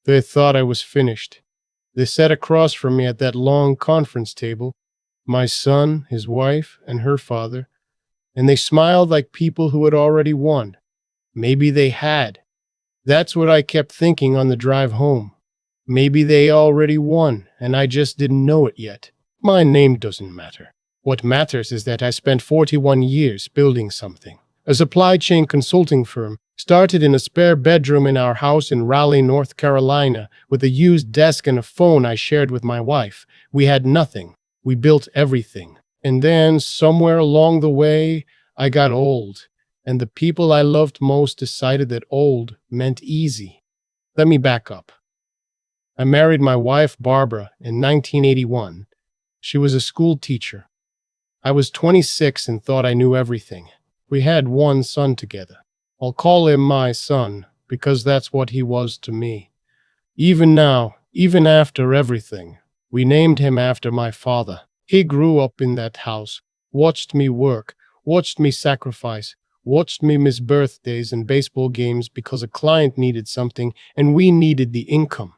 They thought I was finished. They sat across from me at that long conference table, my son, his wife, and her father, and they smiled like people who had already won. Maybe they had. That's what I kept thinking on the drive home. Maybe they already won, and I just didn't know it yet. My name doesn't matter. What matters is that I spent 41 years building something. A supply chain consulting firm started in a spare bedroom in our house in Raleigh, North Carolina, with a used desk and a phone I shared with my wife. We had nothing. We built everything. And then, somewhere along the way, I got old, and the people I loved most decided that old meant easy. Let me back up. I married my wife, Barbara, in 1981. She was a school teacher. I was 26 and thought I knew everything. We had one son together. I'll call him my son, because that's what he was to me. Even now, even after everything, we named him after my father. He grew up in that house, watched me work, watched me sacrifice, watched me miss birthdays and baseball games because a client needed something and we needed the income.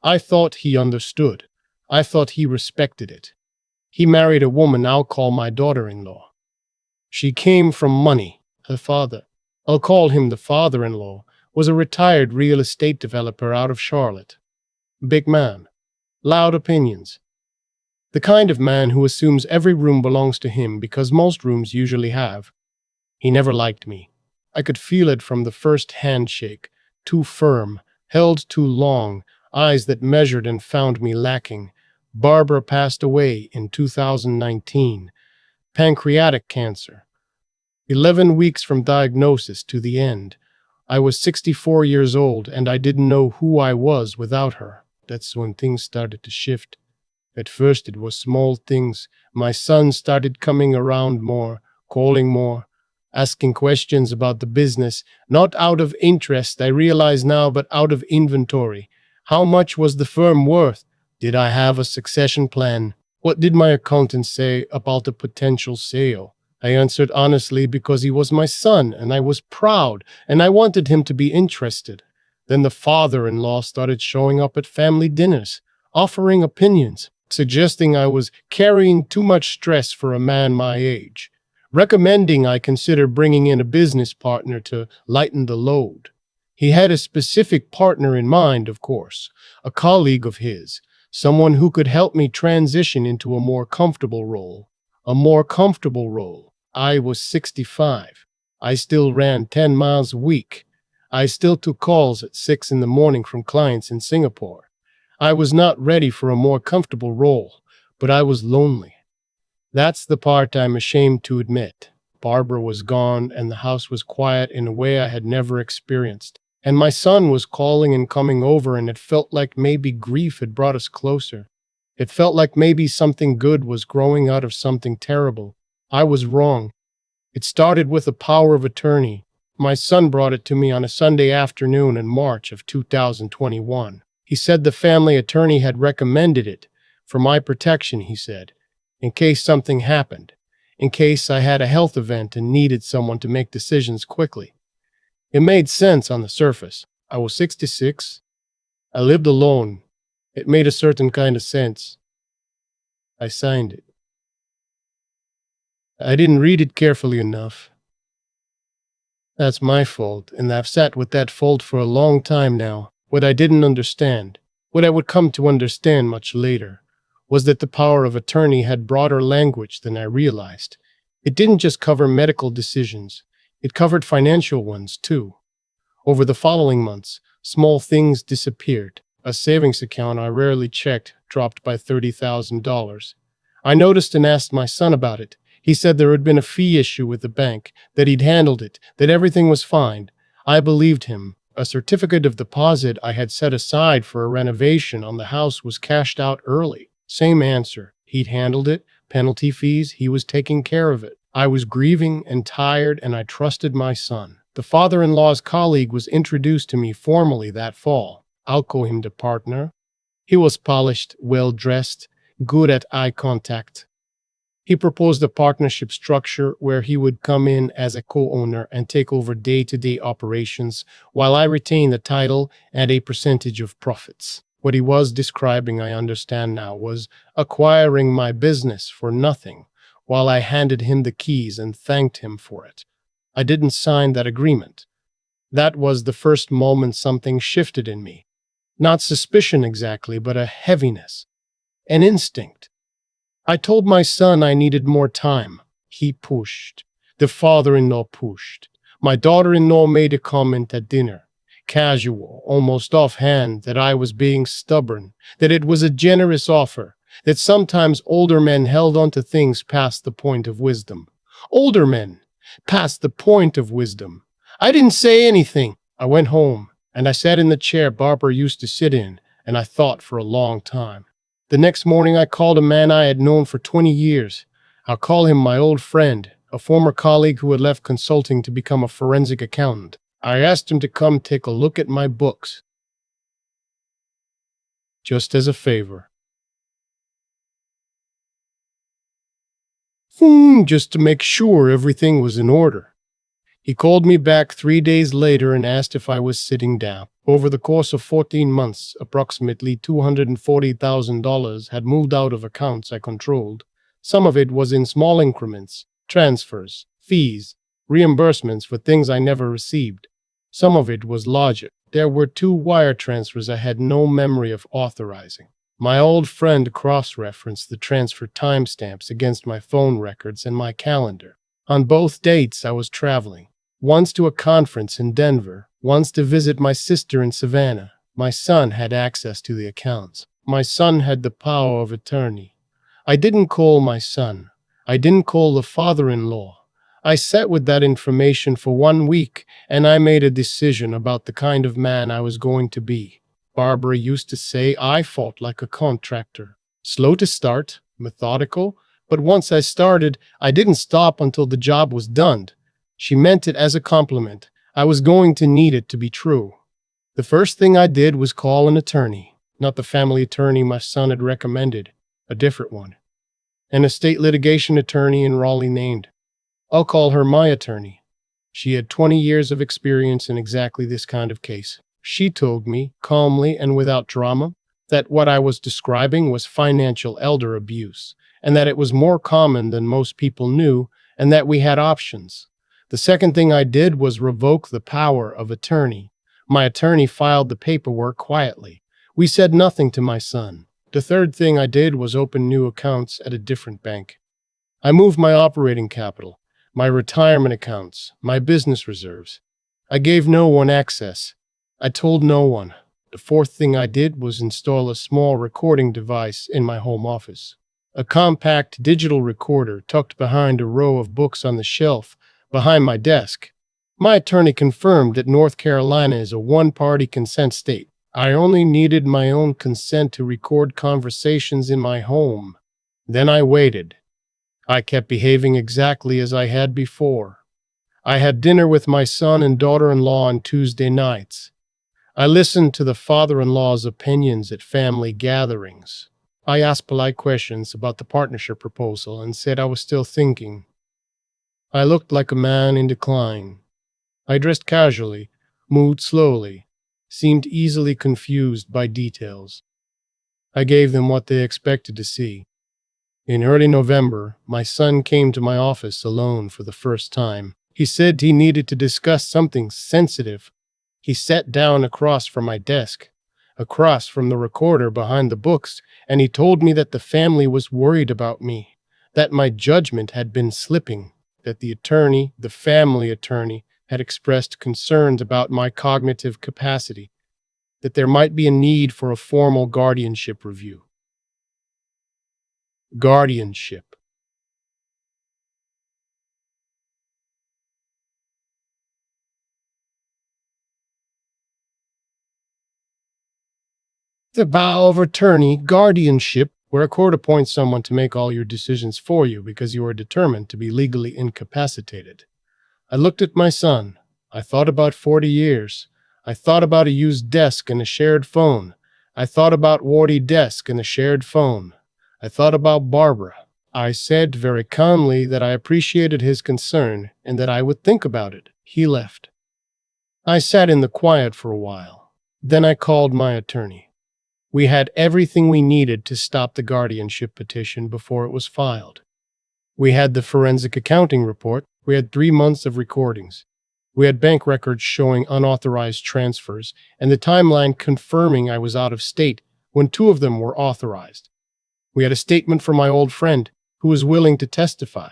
I thought he understood. I thought he respected it. He married a woman I'll call my daughter-in-law. She came from money. Her father, I'll call him the father-in-law, was a retired real estate developer out of Charlotte. Big man. Loud opinions. The kind of man who assumes every room belongs to him because most rooms usually have. He never liked me. I could feel it from the first handshake. Too firm, held too long, eyes that measured and found me lacking. Barbara passed away in 2019. Pancreatic cancer. 11 weeks from diagnosis to the end. I was 64 years old and I didn't know who I was without her. That's when things started to shift. At first it was small things. My son started coming around more, calling more, asking questions about the business, not out of interest, I realize now, but out of inventory. How much was the firm worth? Did I have a succession plan? What did my accountant say about the potential sale? I answered honestly because he was my son, and I was proud, and I wanted him to be interested. Then the father-in-law started showing up at family dinners, offering opinions, suggesting I was carrying too much stress for a man my age, recommending I consider bringing in a business partner to lighten the load. He had a specific partner in mind, of course, a colleague of his, someone who could help me transition into a more comfortable role. A more comfortable role. I was 65. I still ran 10 miles a week. I still took calls at 6 in the morning from clients in Singapore. I was not ready for a more comfortable role, but I was lonely. That's the part I'm ashamed to admit. Barbara was gone, and the house was quiet in a way I had never experienced. And my son was calling and coming over, and it felt like maybe grief had brought us closer. It felt like maybe something good was growing out of something terrible. I was wrong. It started with a power of attorney. My son brought it to me on a Sunday afternoon in March of 2021. He said the family attorney had recommended it. For my protection, he said. In case something happened. In case I had a health event and needed someone to make decisions quickly. It made sense on the surface. I was 66. I lived alone. It made a certain kind of sense. I signed it. I didn't read it carefully enough. That's my fault, and I've sat with that fault for a long time now. What I didn't understand, what I would come to understand much later, was that the power of attorney had broader language than I realized. It didn't just cover medical decisions. It covered financial ones, too. Over the following months, small things disappeared. A savings account I rarely checked dropped by $30,000. I noticed and asked my son about it. He said there had been a fee issue with the bank, that he'd handled it, that everything was fine. I believed him. A certificate of deposit I had set aside for a renovation on the house was cashed out early. Same answer. He'd handled it. Penalty fees, he was taking care of it. I was grieving and tired, and I trusted my son. The father-in-law's colleague was introduced to me formally that fall. I'll call him the partner. He was polished, well-dressed, good at eye contact. He proposed a partnership structure where he would come in as a co-owner and take over day-to-day operations while I retain the title and a percentage of profits. What he was describing, I understand now, was acquiring my business for nothing while I handed him the keys and thanked him for it. I didn't sign that agreement. That was the first moment something shifted in me. Not suspicion exactly, but a heaviness, an instinct. I told my son I needed more time. He pushed. The father-in-law pushed. My daughter-in-law made a comment at dinner, casual, almost offhand, that I was being stubborn, that it was a generous offer, that sometimes older men held on to things past the point of wisdom. Older men, past the point of wisdom. I didn't say anything. I went home, and I sat in the chair Barbara used to sit in, and I thought for a long time. The next morning, I called a man I had known for 20 years. I'll call him my old friend, a former colleague who had left consulting to become a forensic accountant. I asked him to come take a look at my books, just as a favor. Just to make sure everything was in order. He called me back 3 days later and asked if I was sitting down. Over the course of 14 months, approximately $240,000 had moved out of accounts I controlled. Some of it was in small increments, transfers, fees, reimbursements for things I never received. Some of it was larger. There were 2 wire transfers I had no memory of authorizing. My old friend cross-referenced the transfer timestamps against my phone records and my calendar. On both dates, I was traveling. Once to a conference in Denver, once to visit my sister in Savannah. My son had access to the accounts. My son had the power of attorney. I didn't call my son. I didn't call the father-in-law. I sat with that information for 1 week, and I made a decision about the kind of man I was going to be. Barbara used to say I fought like a contractor. Slow to start, methodical, but once I started, I didn't stop until the job was done. She meant it as a compliment. I was going to need it to be true. The first thing I did was call an attorney, not the family attorney my son had recommended, a different one. An estate litigation attorney in Raleigh named. I'll call her my attorney. She had 20 years of experience in exactly this kind of case. She told me, calmly and without drama, that what I was describing was financial elder abuse, and that it was more common than most people knew, and that we had options. The second thing I did was revoke the power of attorney. My attorney filed the paperwork quietly. We said nothing to my son. The third thing I did was open new accounts at a different bank. I moved my operating capital, my retirement accounts, my business reserves. I gave no one access. I told no one. The fourth thing I did was install a small recording device in my home office. A compact digital recorder tucked behind a row of books on the shelf behind my desk. My attorney confirmed that North Carolina is a one-party consent state. I only needed my own consent to record conversations in my home. Then I waited. I kept behaving exactly as I had before. I had dinner with my son and daughter-in-law on Tuesday nights. I listened to the father-in-law's opinions at family gatherings. I asked polite questions about the partnership proposal and said I was still thinking. I looked like a man in decline. I dressed casually, moved slowly, seemed easily confused by details. I gave them what they expected to see. In early November, my son came to my office alone for the first time. He said he needed to discuss something sensitive. He sat down across from my desk, across from the recorder behind the books, and he told me that the family was worried about me, that my judgment had been slipping, that the family attorney, had expressed concerns about my cognitive capacity, that there might be a need for a formal guardianship review. Guardianship. The power of attorney, guardianship, where a court appoints someone to make all your decisions for you because you are determined to be legally incapacitated. I looked at my son. I thought about 40 years. I thought about a used desk and a shared phone. I thought about Wardy desk and a shared phone. I thought about Barbara. I said very calmly that I appreciated his concern and that I would think about it. He left. I sat in the quiet for a while. Then I called my attorney. We had everything we needed to stop the guardianship petition before it was filed. We had the forensic accounting report. We had 3 months of recordings. We had bank records showing unauthorized transfers and the timeline confirming I was out of state when two of them were authorized. We had a statement from my old friend who was willing to testify.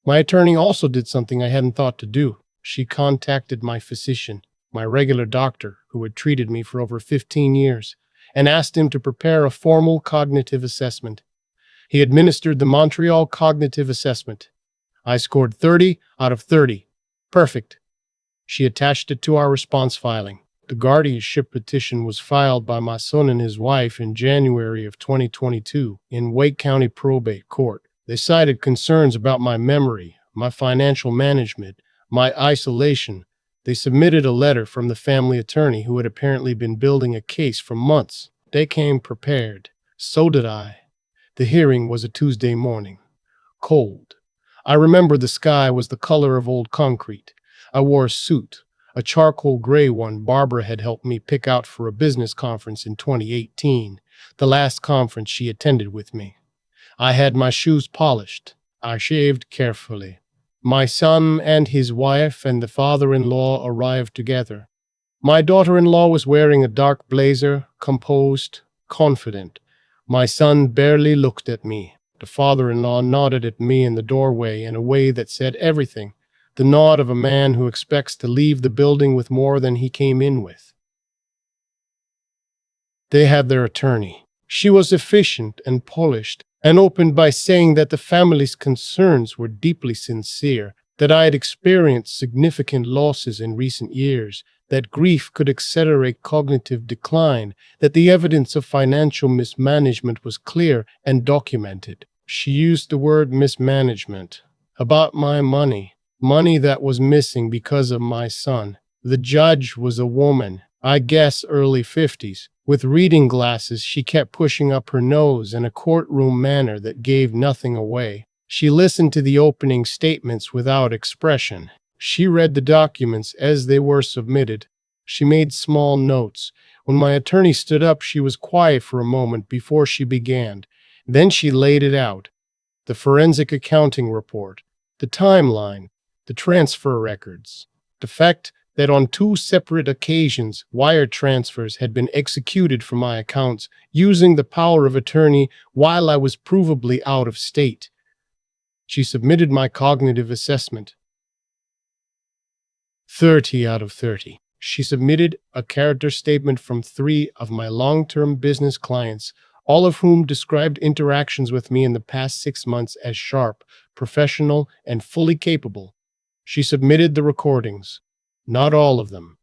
My attorney also did something I hadn't thought to do. She contacted my physician, my regular doctor who had treated me for over 15 years, and asked him to prepare a formal cognitive assessment. He administered the Montreal Cognitive Assessment. I scored 30 out of 30. Perfect. She attached it to our response filing. The guardianship petition was filed by my son and his wife in January of 2022 in Wake County Probate Court. They cited concerns about my memory, my financial management, my isolation. They submitted a letter from the family attorney who had apparently been building a case for months. They came prepared. So did I. The hearing was a Tuesday morning. Cold. I remember the sky was the color of old concrete. I wore a suit, a charcoal gray one Barbara had helped me pick out for a business conference in 2018, the last conference she attended with me. I had my shoes polished. I shaved carefully. My son and his wife and the father-in-law arrived together. My daughter-in-law was wearing a dark blazer, composed, confident. My son barely looked at me. The father-in-law nodded at me in the doorway in a way that said everything, the nod of a man who expects to leave the building with more than he came in with. They had their attorney. She was efficient and polished, and opened by saying that the family's concerns were deeply sincere, that I had experienced significant losses in recent years, that grief could accelerate cognitive decline, that the evidence of financial mismanagement was clear and documented. She used the word mismanagement. About my money. Money that was missing because of my son. The judge was a woman, I guess early 50s. With reading glasses, she kept pushing up her nose in a courtroom manner that gave nothing away. She listened to the opening statements without expression. She read the documents as they were submitted. She made small notes. When my attorney stood up, she was quiet for a moment before she began. Then she laid it out. The forensic accounting report, the timeline, the transfer records, the fact that on 2 separate occasions wire transfers had been executed from my accounts using the power of attorney while I was provably out of state. She submitted my cognitive assessment. 30 out of 30. She submitted a character statement from 3 of my long-term business clients, all of whom described interactions with me in the past 6 months as sharp, professional, and fully capable. She submitted the recordings. Not all of them.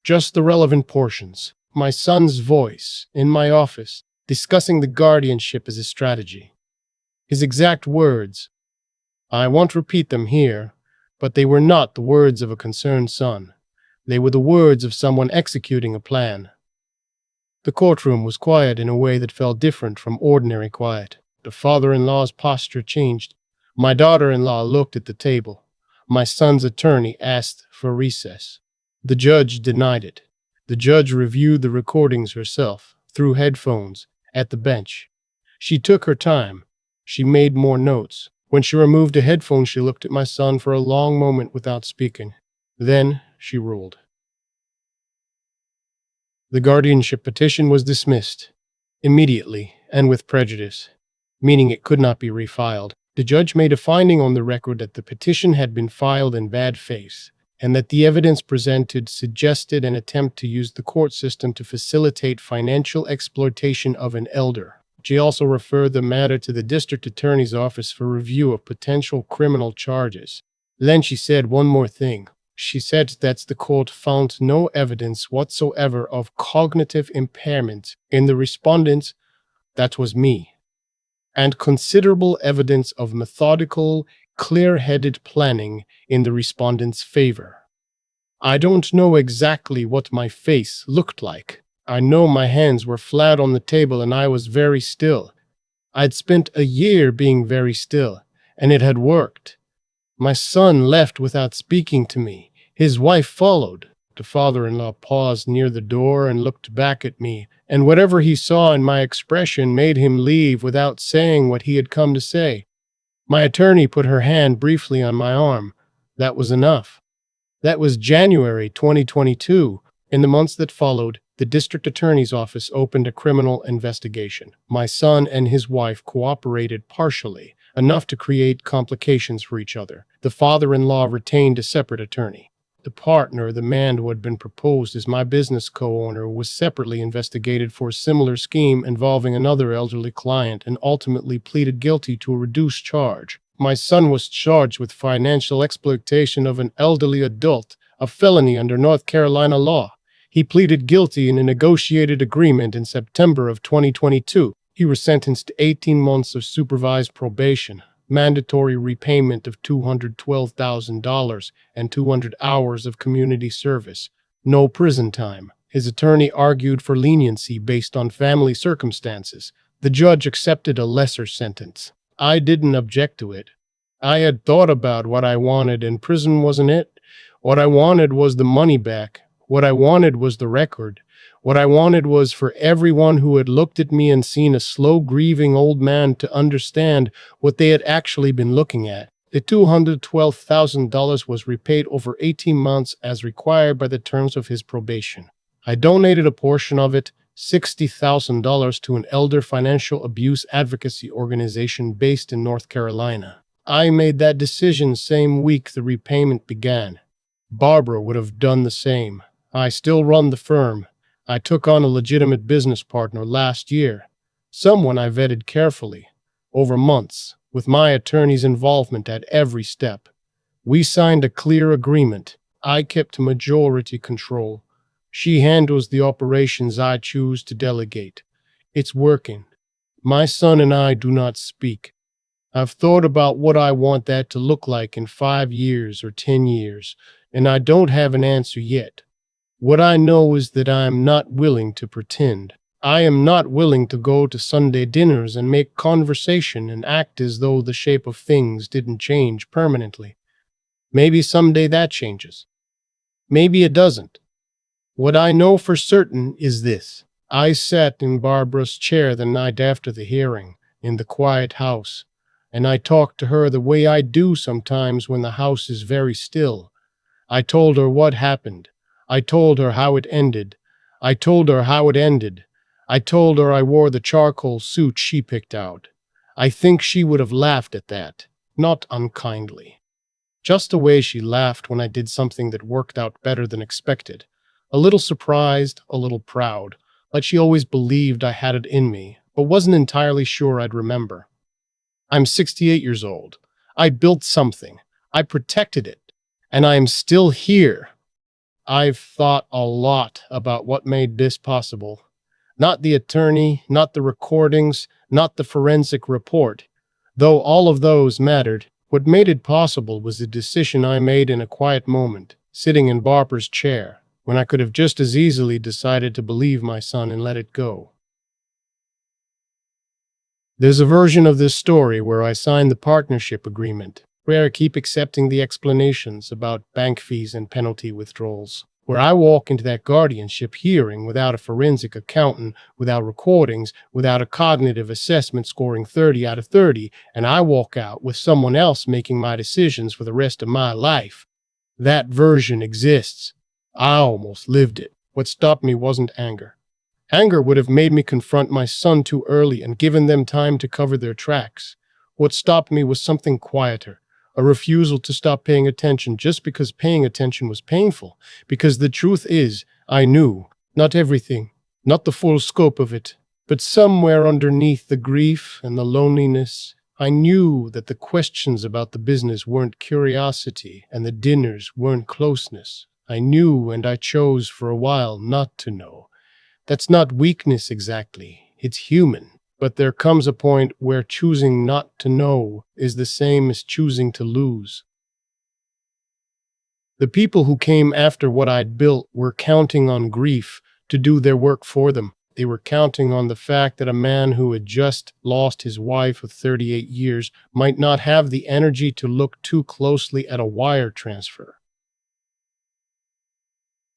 Just the relevant portions. My son's voice, in my office, discussing the guardianship as a strategy. His exact words. I won't repeat them here, but they were not the words of a concerned son. They were the words of someone executing a plan. The courtroom was quiet in a way that felt different from ordinary quiet. The father-in-law's posture changed. My daughter-in-law looked at the table. My son's attorney asked for recess. The judge denied it. The judge reviewed the recordings herself, through headphones, at the bench. She took her time. She made more notes. When she removed a headphone, she looked at my son for a long moment without speaking. Then she ruled. The guardianship petition was dismissed, immediately and with prejudice, meaning it could not be refiled. The judge made a finding on the record that the petition had been filed in bad faith, and that the evidence presented suggested an attempt to use the court system to facilitate financial exploitation of an elder. She also referred the matter to the district attorney's office for review of potential criminal charges. Then she said one more thing. She said that the court found no evidence whatsoever of cognitive impairment in the respondent, that was me, and considerable evidence of methodical, clear-headed planning in the respondent's favor. I don't know exactly what my face looked like. I know my hands were flat on the table and I was very still. I'd spent a year being very still, and it had worked. My son left without speaking to me. His wife followed. The father-in-law paused near the door and looked back at me, and whatever he saw in my expression made him leave without saying what he had come to say. My attorney put her hand briefly on my arm. That was enough. That was January 2022. In the months that followed, the district attorney's office opened a criminal investigation. My son and his wife cooperated partially, enough to create complications for each other. The father-in-law retained a separate attorney. The partner, the man who had been proposed as my business co-owner, was separately investigated for a similar scheme involving another elderly client and ultimately pleaded guilty to a reduced charge. My son was charged with financial exploitation of an elderly adult, a felony under North Carolina law. He pleaded guilty in a negotiated agreement in September of 2022. He was sentenced to 18 months of supervised probation, mandatory repayment of $212,000, and 200 hours of community service. No prison time. His attorney argued for leniency based on family circumstances. The judge accepted a lesser sentence. I didn't object to it. I had thought about what I wanted, and prison wasn't it. What I wanted was the money back. What I wanted was the record. What I wanted was for everyone who had looked at me and seen a slow grieving old man to understand what they had actually been looking at. The $212,000 was repaid over 18 months as required by the terms of his probation. I donated a portion of it, $60,000, to an elder financial abuse advocacy organization based in North Carolina. I made that decision same week the repayment began. Barbara would have done the same. I still run the firm. I took on a legitimate business partner last year, someone I vetted carefully, over months, with my attorney's involvement at every step. We signed a clear agreement. I kept majority control. She handles the operations I choose to delegate. It's working. My son and I do not speak. I've thought about what I want that to look like in 5 years or 10 years, and I don't have an answer yet. What I know is that I am not willing to pretend. I am not willing to go to Sunday dinners and make conversation and act as though the shape of things didn't change permanently. Maybe someday that changes. Maybe it doesn't. What I know for certain is this. I sat in Barbara's chair the night after the hearing, in the quiet house, and I talked to her the way I do sometimes when the house is very still. I told her what happened. I told her how it ended. I told her how it ended. I told her I wore the charcoal suit she picked out. I think she would have laughed at that, not unkindly. Just the way she laughed when I did something that worked out better than expected. A little surprised, a little proud, like she always believed I had it in me, but wasn't entirely sure I'd remember. I'm 68 years old. I built something. I protected it. And I am still here. I've thought a lot about what made this possible. Not the attorney, not the recordings, not the forensic report. Though all of those mattered, what made it possible was the decision I made in a quiet moment, sitting in Barbara's chair, when I could have just as easily decided to believe my son and let it go. There's a version of this story where I signed the partnership agreement, where I keep accepting the explanations about bank fees and penalty withdrawals, where I walk into that guardianship hearing without a forensic accountant, without recordings, without a cognitive assessment scoring 30 out of 30, and I walk out with someone else making my decisions for the rest of my life. That version exists. I almost lived it. What stopped me wasn't anger. Anger would have made me confront my son too early and given them time to cover their tracks. What stopped me was something quieter, a refusal to stop paying attention just because paying attention was painful. Because the truth is, I knew, not everything, not the full scope of it, but somewhere underneath the grief and the loneliness, I knew that the questions about the business weren't curiosity and the dinners weren't closeness. I knew, and I chose for a while not to know. That's not weakness exactly, it's human. But there comes a point where choosing not to know is the same as choosing to lose. The people who came after what I'd built were counting on grief to do their work for them. They were counting on the fact that a man who had just lost his wife of 38 years might not have the energy to look too closely at a wire transfer.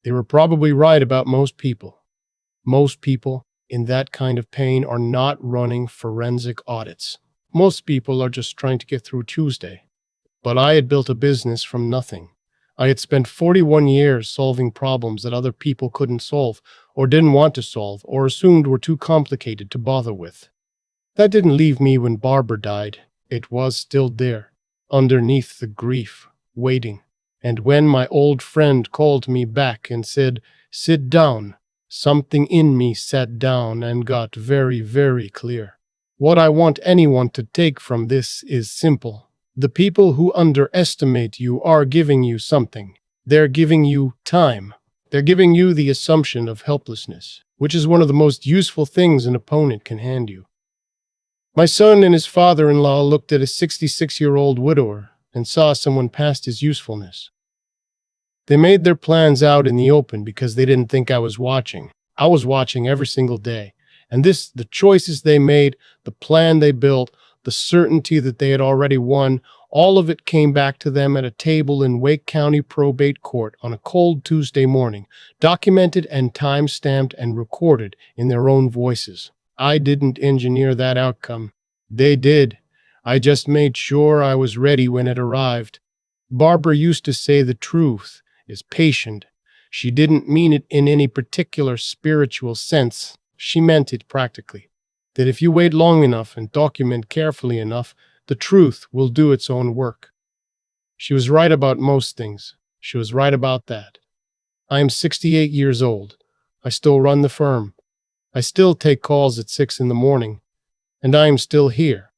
They were probably right about most people. Most people in that kind of pain are not running forensic audits. Most people are just trying to get through Tuesday. But I had built a business from nothing. I had spent 41 years solving problems that other people couldn't solve, or didn't want to solve, or assumed were too complicated to bother with. That didn't leave me when Barbara died. It was still there, underneath the grief, waiting. And when my old friend called me back and said, "Sit down," something in me sat down and got very, very clear. What I want anyone to take from this is simple. The people who underestimate you are giving you something. They're giving you time. They're giving you the assumption of helplessness, which is one of the most useful things an opponent can hand you. My son and his father-in-law looked at a 66-year-old widower and saw someone past his usefulness. They made their plans out in the open because they didn't think I was watching. I was watching every single day. And the choices they made, the plan they built, the certainty that they had already won, all of it came back to them at a table in Wake County Probate Court on a cold Tuesday morning, documented and time-stamped and recorded in their own voices. I didn't engineer that outcome. They did. I just made sure I was ready when it arrived. Barbara used to say the truth is patient. She didn't mean it in any particular spiritual sense. She meant it practically. That if you wait long enough and document carefully enough, the truth will do its own work. She was right about most things. She was right about that. I am 68 years old. I still run the firm. I still take calls at 6 in the morning. And I am still here.